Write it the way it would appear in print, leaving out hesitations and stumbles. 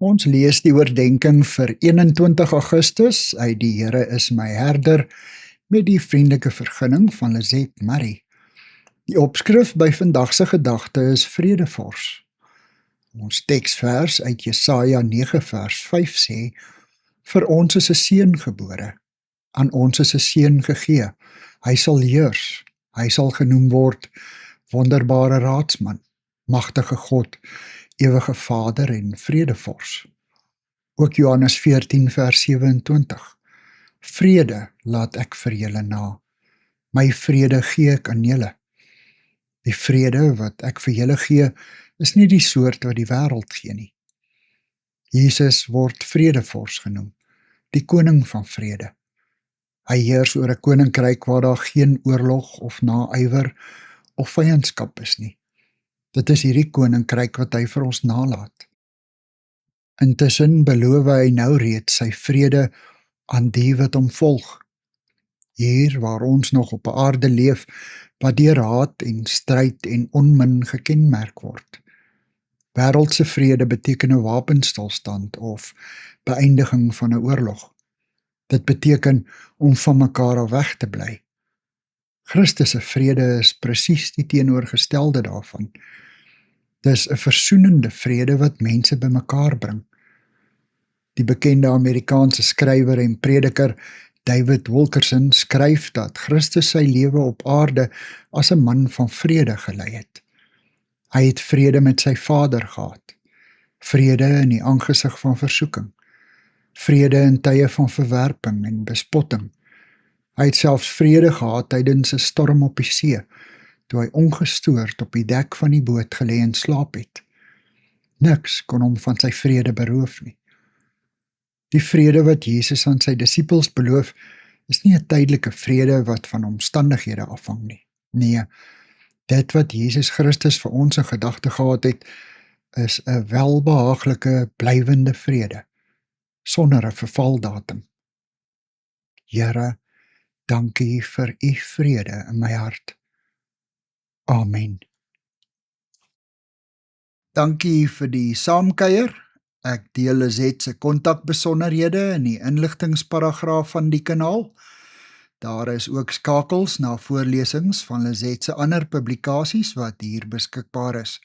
Ons lees die oordenking vir 21 Augustus uit Die Here is my herder met die vriendelike vergunning van Lizet Marie. Die opskrif by vandag se gedagte is Vredevors. Ons teksvers uit Jesaja 9 vers 5 sê: Vir ons is 'n seun gebore, aan ons is 'n seun gegee. Hy sal heers, hy sal genoem word Wonderbare Raadsman, Magtige God, Ewige Vader en Vredevors. Ook Johannes 14 vers 27. Vrede laat ek vir julle na. My vrede gee ek aan julle. Die vrede wat ek vir julle gee, is nie die soort wat die wêreld gee nie. Jesus word Vredevors genoem, die koning van vrede. Hy heers oor 'n koninkryk waar daar geen oorlog of naaiwer of vyandskap is nie. Dit is hierdie koninkryk wat hy vir ons nalat. Intussen beloof hy nou reeds sy vrede aan die wat hom volg. Hier waar ons nog op aarde leef, wat deur haat en stryd en onmin gekenmerk word. Wêreldse vrede beteken 'n wapenstilstand of beëindiging van 'n oorlog. Dit beteken om van mekaar af weg te bly. Christus se vrede is presies die teenoorgestelde daarvan. Dis 'n versoenende vrede wat mense bymekaar bring. Die bekende Amerikaanse skrywer en prediker David Wilkerson skryf dat Christus sy lewe op aarde as 'n man van vrede gelei het. Hy het vrede met sy Vader gehad, vrede in die aangesig van versoeking, vrede in tye van verwerping en bespotting. Hy het selfs vrede gehad tydens 'n storm op die see, toe hy ongestoord op die dek van die boot gelê en slaap het. Niks kon hom van sy vrede beroof nie. Die vrede wat Jesus aan sy disippels beloof, is nie 'n tydelike vrede wat van omstandighede afhang nie. Nee, dit wat Jesus Christus vir ons in gedagte gehad het, is 'n welbehaaglike, blywende vrede, sonder 'n vervaldatum. Here, dankie vir u vrede in my hart. Amen. Dankie vir die saamkuier. Ek deel Lizet se kontakbesonderhede in die inligtingsparagraaf van die kanaal. Daar is ook skakels na voorlesings van Lizet se ander publikasies wat hier beskikbaar is.